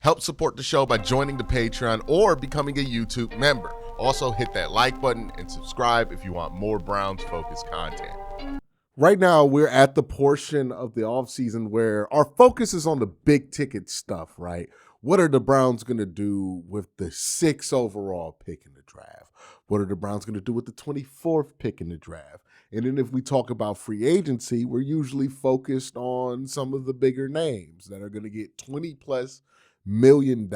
Help support the show by joining the Patreon or becoming a YouTube member. Also, hit that like button and subscribe if you want more Browns-focused content. Right now, we're at the portion of the offseason where our focus is on the big ticket stuff, right? What are the Browns going to do with the 6th overall pick in the draft? What are the Browns going to do with the 24th pick in the draft? And then if we talk about free agency, we're usually focused on some of the bigger names that are going to get $20+ million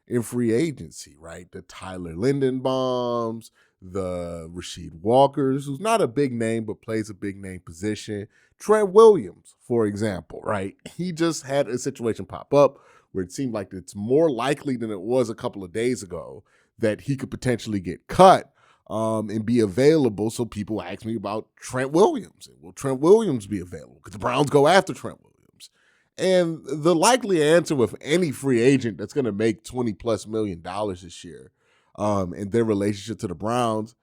in free agency, right? The Tyler Lindenbaums, the Rasheed Walkers, who's not a big name but plays a big name position. Trent Williams, for example, right? He just had a situation pop up where it seemed like it's more likely than it was a couple of days ago that he could potentially get cut and be available. So people ask me about Trent Williams. Will Trent Williams be available? Could the Browns go after Trent Williams? And the likely answer with any free agent that's going to make $20+ million this year and their relationship to the Browns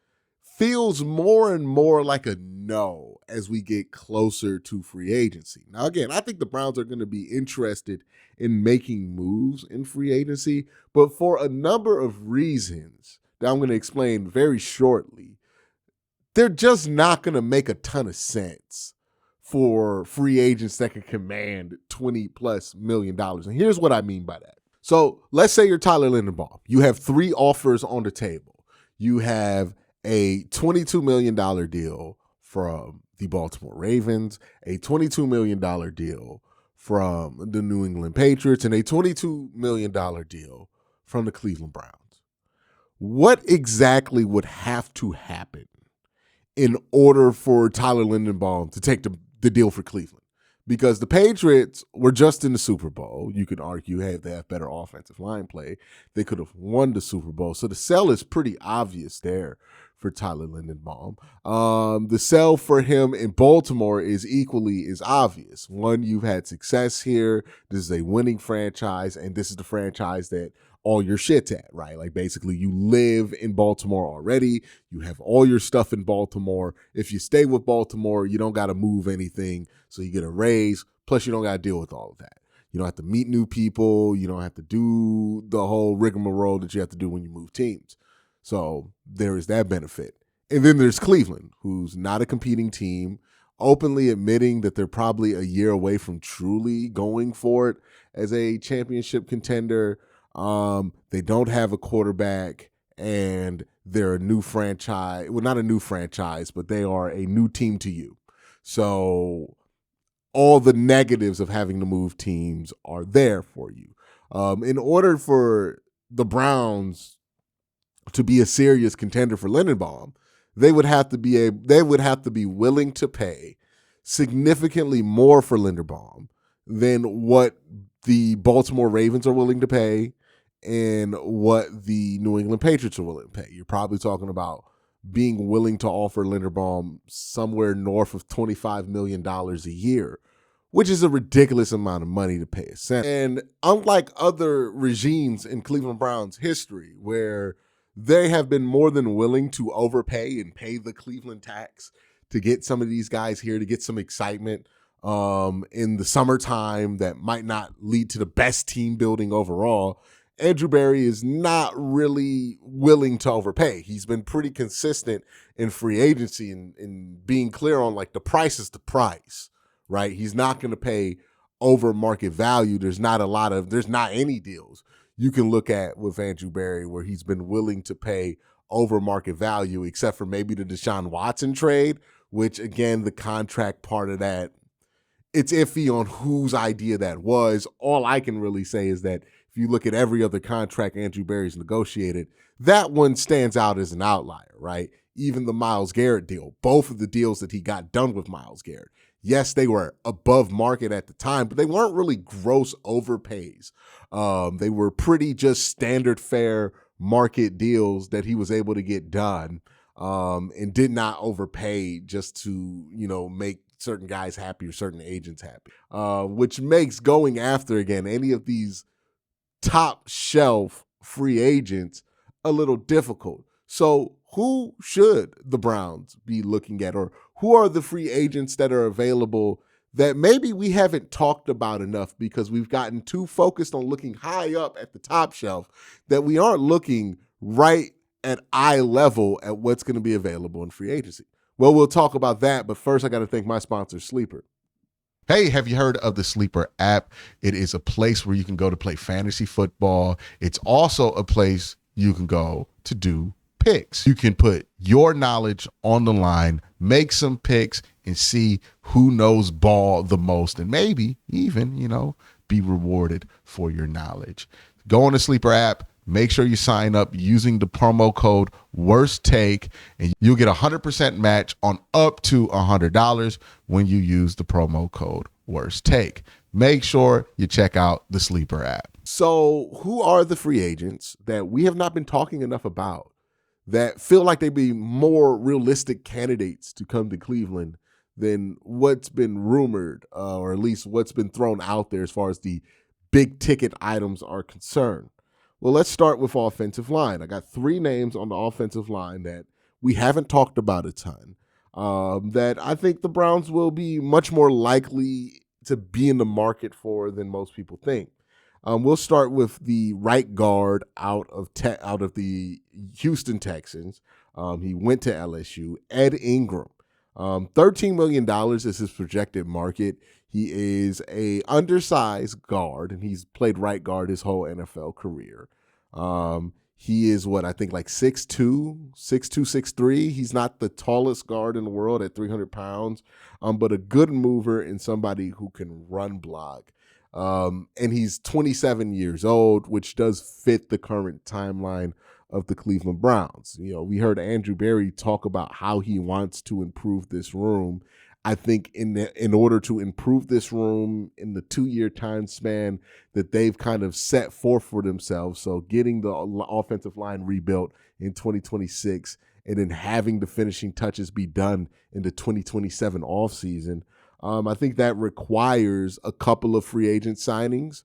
feels more and more like a no as we get closer to free agency. Now, again, I think the Browns are going to be interested in making moves in free agency, but for a number of reasons that I'm going to explain very shortly, they're just not going to make a ton of sense for free agents that can command $20+ million. And here's what I mean by that. So let's say you're Tyler Lindenbaum. You have 3 offers on the table. You have a $22 million deal from the Baltimore Ravens, a $22 million deal from the New England Patriots, and a $22 million deal from the Cleveland Browns. What exactly would have to happen in order for Tyler Lindenbaum to take the deal for Cleveland? Because the Patriots were just in the Super Bowl. You could argue, hey, if they have better offensive line play, they could have won the Super Bowl. So the sell is pretty obvious there for Tyler Lindenbaum. The sell for him in Baltimore is equally as obvious. One, you've had success here. This is a winning franchise, and this is the franchise that all your shit's at, right? Like basically you live in Baltimore already. You have all your stuff in Baltimore. If you stay with Baltimore, you don't got to move anything. So you get a raise. Plus you don't got to deal with all of that. You don't have to meet new people. You don't have to do the whole rigmarole that you have to do when you move teams. So there is that benefit. And then there's Cleveland, who's not a competing team, openly admitting that they're probably a year away from truly going for it as a championship contender. They don't have a quarterback, and they're a new franchise. Well, not a new franchise, but they are a new team to you. So all the negatives of having to move teams are there for you. In order for the Browns to be a serious contender for Lindenbaum, they would have to be willing to pay significantly more for Lindenbaum than what the Baltimore Ravens are willing to pay and what the New England Patriots are willing to pay. You're probably talking about being willing to offer Linderbaum somewhere north of $25 million a year, which is a ridiculous amount of money to pay a center. And unlike other regimes in Cleveland Browns history, where they have been more than willing to overpay and pay the Cleveland tax to get some of these guys here, to get some excitement in the summertime that might not lead to the best team building overall, Andrew Berry is not really willing to overpay. He's been pretty consistent in free agency and being clear on like the price is the price, right? He's not going to pay over market value. There's not any deals you can look at with Andrew Berry where he's been willing to pay over market value, except for maybe the Deshaun Watson trade, which again, the contract part of that, it's iffy on whose idea that was. All I can really say is that if you look at every other contract Andrew Berry's negotiated, that one stands out as an outlier, right? Even the Myles Garrett deal, both of the deals that he got done with Myles Garrett. Yes, they were above market at the time, but they weren't really gross overpays. They were pretty just standard fair market deals that he was able to get done and did not overpay just to, make certain guys happy or certain agents happy, which makes going after, again, any of these top shelf free agents a little difficult. So who should the Browns be looking at, or who are the free agents that are available that maybe we haven't talked about enough because we've gotten too focused on looking high up at the top shelf that we aren't looking right at eye level at what's going to be available in free agency. Well, we'll talk about that, but first I got to thank my sponsor, Sleeper. Hey, have you heard of the Sleeper app? It is a place where you can go to play fantasy football. It's also a place you can go to do picks. You can put your knowledge on the line, make some picks, and see who knows ball the most, and maybe even, be rewarded for your knowledge. Go on the Sleeper app. Make sure you sign up using the promo code WORSTTAKE, and you'll get a 100% match on up to $100 when you use the promo code WORSTTAKE. Make sure you check out the Sleeper app. So who are the free agents that we have not been talking enough about that feel like they'd be more realistic candidates to come to Cleveland than what's been rumored, or at least what's been thrown out there as far as the big ticket items are concerned? Well, let's start with offensive line. I got 3 names on the offensive line that we haven't talked about a ton, that I think the Browns will be much more likely to be in the market for than most people think. We'll start with the right guard out of the Houston Texans. He went to LSU, Ed Ingram. $13 million is his projected market. He is a undersized guard, and he's played right guard his whole NFL career. He is like 6'2", 6'3". He's not the tallest guard in the world at 300 pounds, but a good mover and somebody who can run block. And he's 27 years old, which does fit the current timeline of the Cleveland Browns. We heard Andrew Berry talk about how he wants to improve this room. I think in order to improve this room in the 2-year time span that they've kind of set forth for themselves, so getting the offensive line rebuilt in 2026 and then having the finishing touches be done in the 2027 offseason, I think that requires a couple of free agent signings,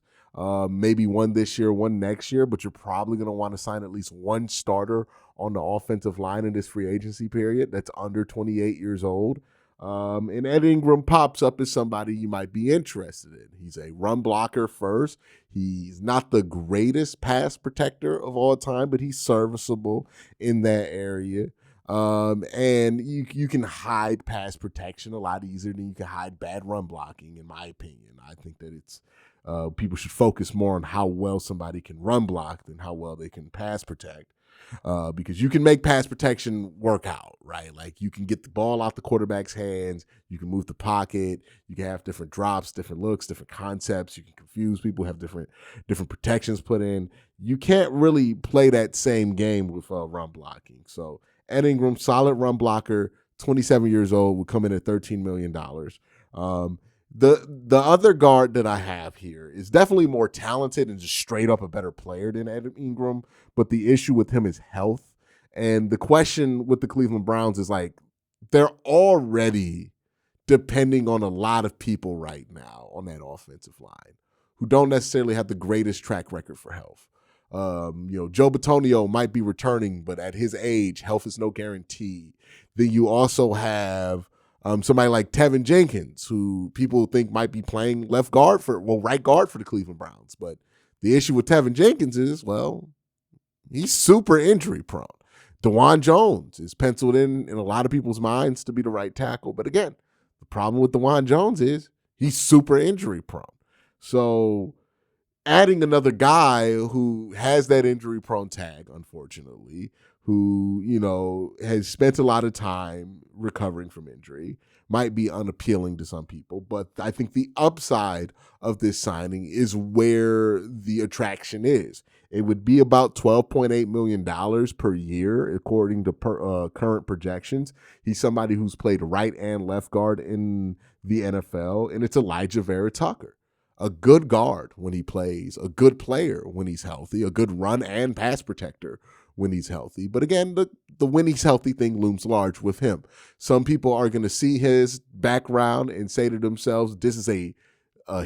maybe one this year, one next year, but you're probably going to want to sign at least one starter on the offensive line in this free agency period that's under 28 years old. And Ed Ingram pops up as somebody you might be interested in. He's a run blocker first. He's not the greatest pass protector of all time, but he's serviceable in that area. And you can hide pass protection a lot easier than you can hide bad run blocking, in my opinion. I think that it's people should focus more on how well somebody can run block than how well they can pass protect. Because you can make pass protection work out, right? Like you can get the ball out the quarterback's hands, you can move the pocket, you can have different drops, different looks, different concepts, you can confuse people, have different protections put in. You can't really play that same game with run blocking. So Ed Ingram, solid run blocker, 27 years old, will come in at $13 million. The other guard that I have here is definitely more talented and just straight up a better player than Ed Ingram, but the issue with him is health. And the question with the Cleveland Browns is they're already depending on a lot of people right now on that offensive line who don't necessarily have the greatest track record for health. Joe Bitonio might be returning, but at his age, health is no guarantee. Then you also have somebody like Tevin Jenkins, who people think might be playing right guard for the Cleveland Browns. But the issue with Tevin Jenkins is, he's super injury prone. DeJuan Jones is penciled in a lot of people's minds to be the right tackle. But again, the problem with DeJuan Jones is he's super injury prone. So adding another guy who has that injury prone tag, unfortunately, who, has spent a lot of time recovering from injury, might be unappealing to some people. But I think the upside of this signing is where the attraction is. It would be about $12.8 million per year, according to current projections. He's somebody who's played right and left guard in the NFL, and it's Elijah Vera Tucker. A good guard when he plays, a good player when he's healthy, a good run and pass protector when he's healthy. But again, the when he's healthy thing looms large with him. Some people are going to see his background and say to themselves, this is a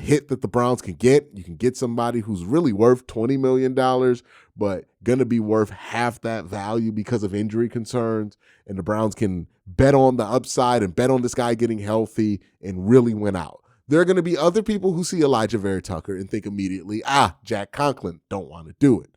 hit that the Browns can get. You can get somebody who's really worth $20 million, but going to be worth half that value because of injury concerns. And the Browns can bet on the upside and bet on this guy getting healthy and really win out. There are going to be other people who see Elijah Vera Tucker and think immediately, Jack Conklin, don't want to do it.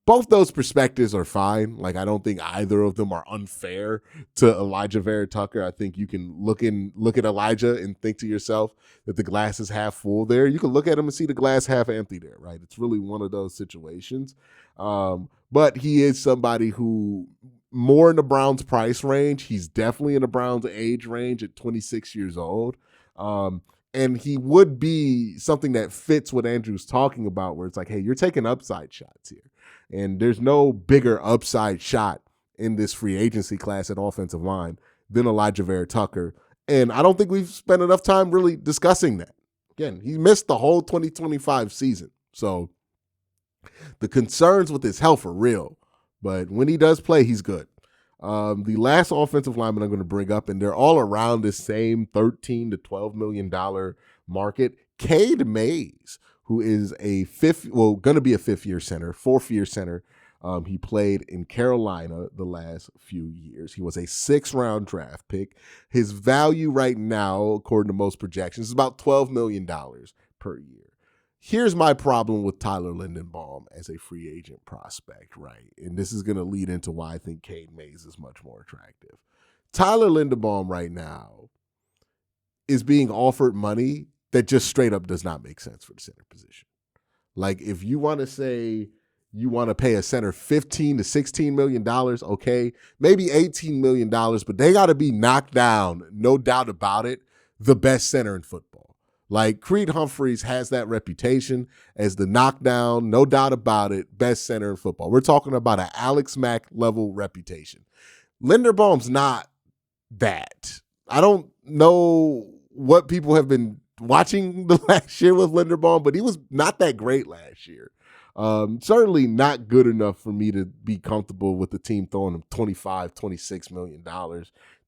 Both those perspectives are fine. Like, I don't think either of them are unfair to Elijah Vera Tucker. I think you can look at Elijah and think to yourself that the glass is half full there. You can look at him and see the glass half empty there, right? It's really one of those situations. But he is somebody who more in the Browns price range. He's definitely in the Browns age range at 26 years old. And he would be something that fits what Andrew's talking about, where it's like, hey, you're taking upside shots here. And there's no bigger upside shot in this free agency class at offensive line than Elijah Vera Tucker. And I don't think we've spent enough time really discussing that. Again, he missed the whole 2025 season. So the concerns with his health are real. But when he does play, he's good. The last offensive lineman I'm going to bring up, and they're all around this same $13 to $12 million market, Cade Mays, who is going to be a fourth-year center. He played in Carolina the last few years. He was a 6th-round draft pick. His value right now, according to most projections, is about $12 million per year. Here's my problem with Tyler Linderbaum as a free agent prospect, right? And this is going to lead into why I think Cade Mays is much more attractive. Tyler Linderbaum right now is being offered money that just straight up does not make sense for the center position. Like, if you want to say you want to pay a center $15 to $16 million, okay, maybe $18 million, but they got to be knocked down, no doubt about it, the best center in football. Like, Creed Humphreys has that reputation as the knockdown, no doubt about it, best center in football. We're talking about an Alex Mack level reputation. Linderbaum's not that. I don't know what people have been watching the last year with Linderbaum, but he was not that great last year. Certainly not good enough for me to be comfortable with the team throwing him $25, $26 million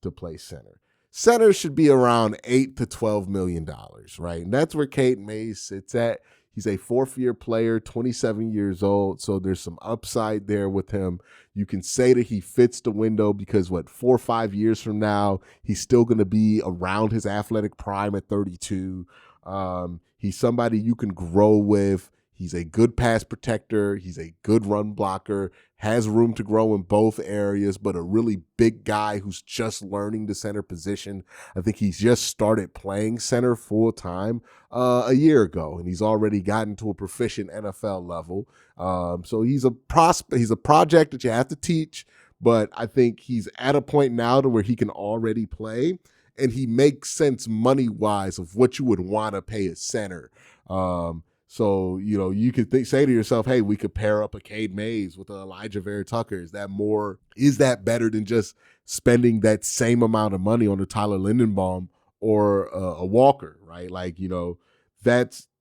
to play center. Center should be around $8 to $12 million, right? And that's where Cade Mays sits at. He's a 4th-year player, 27 years old, so there's some upside there with him. You can say that he fits the window because, 4 or 5 years from now, he's still going to be around his athletic prime at 32. He's somebody you can grow with. He's a good pass protector. He's a good run blocker, has room to grow in both areas, but a really big guy who's just learning the center position. I think he's just started playing center full time a year ago, and he's already gotten to a proficient NFL level. So he's a project that you have to teach, but I think he's at a point now to where he can already play, and he makes sense money-wise of what you would want to pay a center. So, you could say to yourself, hey, we could pair up a Cade Mays with a Elijah Vera Tucker. Is that better than just spending that same amount of money on a Tyler Linderbaum or a Walker, right? Like,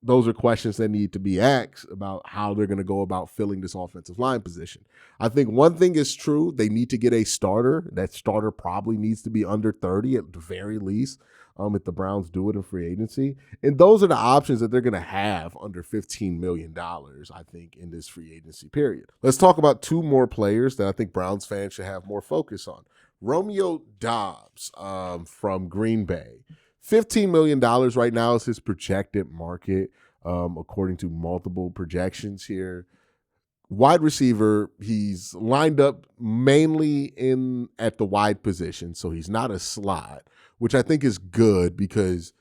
those are questions that need to be asked about how they're going to go about filling this offensive line position. I think one thing is true. They need to get a starter. That starter probably needs to be under 30 at the very least. If the Browns do it in free agency. And those are the options that they're going to have under $15 million, I think, in this free agency period. Let's talk about 2 more players that I think Browns fans should have more focus on. Romeo Doubs from Green Bay. $15 million right now is his projected market, according to multiple projections here. Wide receiver, he's lined up mainly at the wide position, so he's not a slot, which I think is good because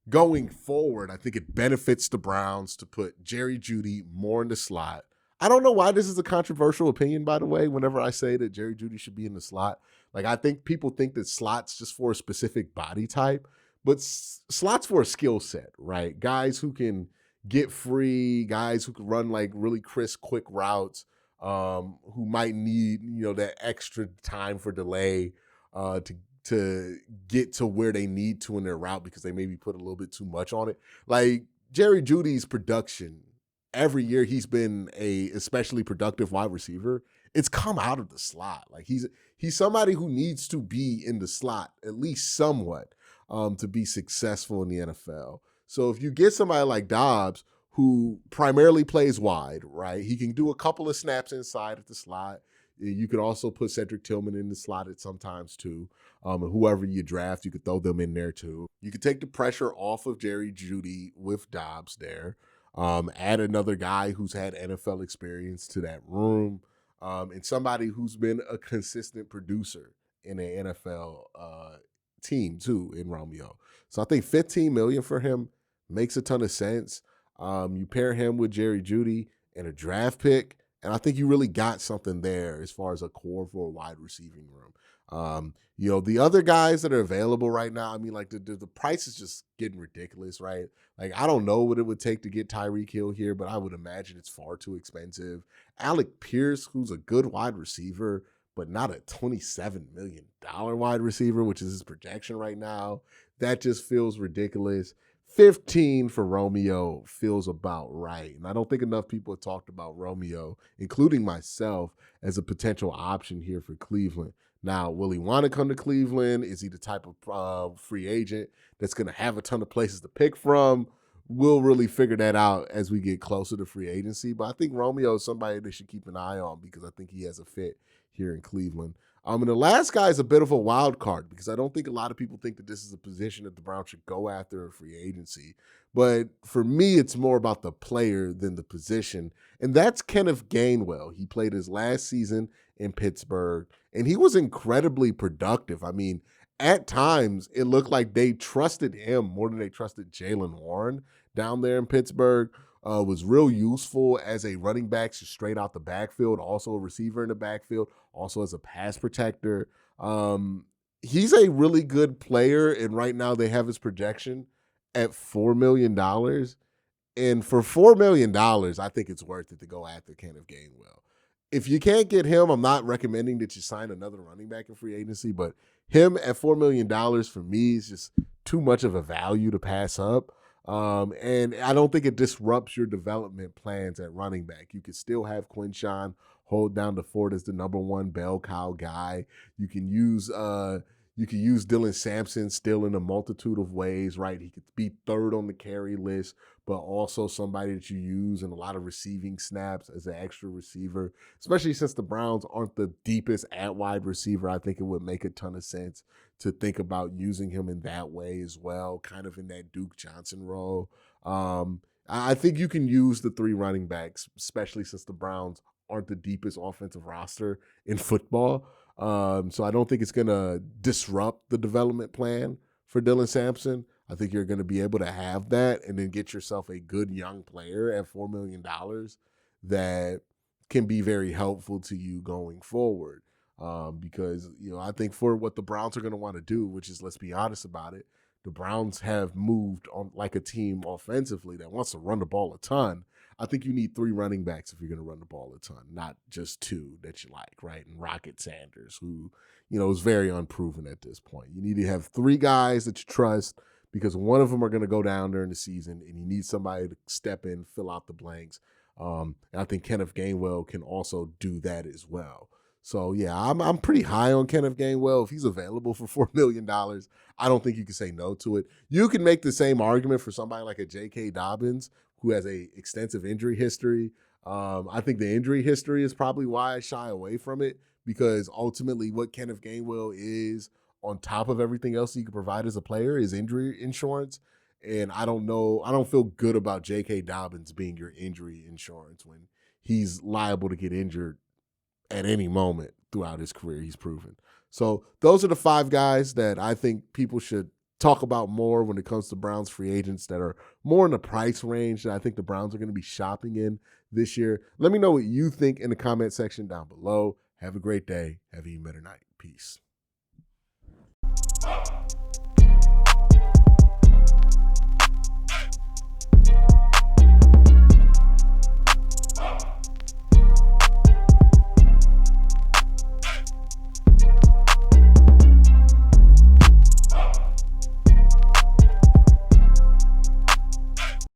going forward, I think it benefits the Browns to put Jerry Jeudy more in the slot. I don't know why this is a controversial opinion, by the way, whenever I say that Jerry Jeudy should be in the slot. Like, I think people think that slot's just for a specific body type, but slot's for a skill set, right? Guys who can get free, guys who can run like really crisp, quick routes, who might need, that extra time for delay to get to where they need to in their route because they maybe put a little bit too much on it. Like, Jerry Jeudy's production, every year he's been a especially productive wide receiver, it's come out of the slot. Like, he's somebody who needs to be in the slot, at least somewhat, to be successful in the NFL. So if you get somebody like Doubs, who primarily plays wide, right? He can do a couple of snaps inside of the slot. You could also put Cedric Tillman in the slot at sometimes too. And whoever you draft, you could throw them in there too. You could take the pressure off of Jerry Jeudy with Dobbs there. Add another guy who's had NFL experience to that room, and somebody who's been a consistent producer in an NFL team too in Romeo. So I think 15 million for him makes a ton of sense. You pair him with Jerry Jeudy and a draft pick, and I think you really got something there as far as a core for a wide receiving room. The other guys that are available right now, I mean, like the price is just getting ridiculous, right? Like, I don't know what it would take to get Tyreek Hill here, but I would imagine it's far too expensive. Alec Pierce, who's a good wide receiver, but not a $27 million wide receiver, which is his projection right now. That just feels ridiculous. 15 for Romeo feels about right. And I don't think enough people have talked about Romeo, including myself, as a potential option here for Cleveland. Now, will he want to come to Cleveland? Is he the type of free agent that's going to have a ton of places to pick from? We'll really figure that out as we get closer to free agency. But I think Romeo is somebody they should keep an eye on because I think he has a fit here in Cleveland. And the last guy is a bit of a wild card because I don't think a lot of people think that this is a position that the Browns should go after in free agency. But for me, it's more about the player than the position. And that's Kenneth Gainwell. He played his last season in Pittsburgh, and he was incredibly productive. I mean, at times, it looked like they trusted him more than they trusted Jaylen Warren down there in Pittsburgh. Was real useful as a running back straight out the backfield, also a receiver in the backfield, also as a pass protector. He's a really good player, and right now they have his projection at $4 million. And for $4 million, I think it's worth it to go after Kenneth Gainwell. If you can't get him, I'm not recommending that you sign another running back in free agency, but him at $4 million for me is just too much of a value to pass up. And I don't think it disrupts your development plans at running back. You can still have Quincy hold down the fort as the number one bell cow guy. You can use Dylan Sampson still in a multitude of ways, right? He could be third on the carry list, but also somebody that you use in a lot of receiving snaps as an extra receiver, especially since the Browns aren't the deepest at wide receiver. I think it would make a ton of sense to think about using him in that way as well, kind of in that Duke Johnson role. I think you can use the three running backs, especially since the Browns aren't the deepest offensive roster in football. So I don't think it's going to disrupt the development plan for Dylan Sampson. I think you're going to be able to have that and then get yourself a good young player at $4 million that can be very helpful to you going forward. Because, I think for what the Browns are going to want to do, which is, let's be honest about it, the Browns have moved on like a team offensively that wants to run the ball a ton. I think you need three running backs if you're going to run the ball a ton, not just two that you like, right? And Rocket Sanders, who, is very unproven at this point. You need to have three guys that you trust because one of them are going to go down during the season, and you need somebody to step in, fill out the blanks. And I think Kenneth Gainwell can also do that as well. So, yeah, I'm pretty high on Kenneth Gainwell. If he's available for $4 million, I don't think you can say no to it. You can make the same argument for somebody like a J.K. Dobbins, who has a extensive injury history. I think the injury history is probably why I shy away from it, because ultimately what Kenneth Gainwell is on top of everything else he can provide as a player is injury insurance. And I don't feel good about J.K. Dobbins being your injury insurance when he's liable to get injured at any moment throughout his career, he's proven. So those are the five guys that I think people should talk about more when it comes to Browns free agents that are more in the price range that I think the Browns are going to be shopping in this year. Let me know what you think in the comment section down below. Have a great day. Have an even better night. Peace.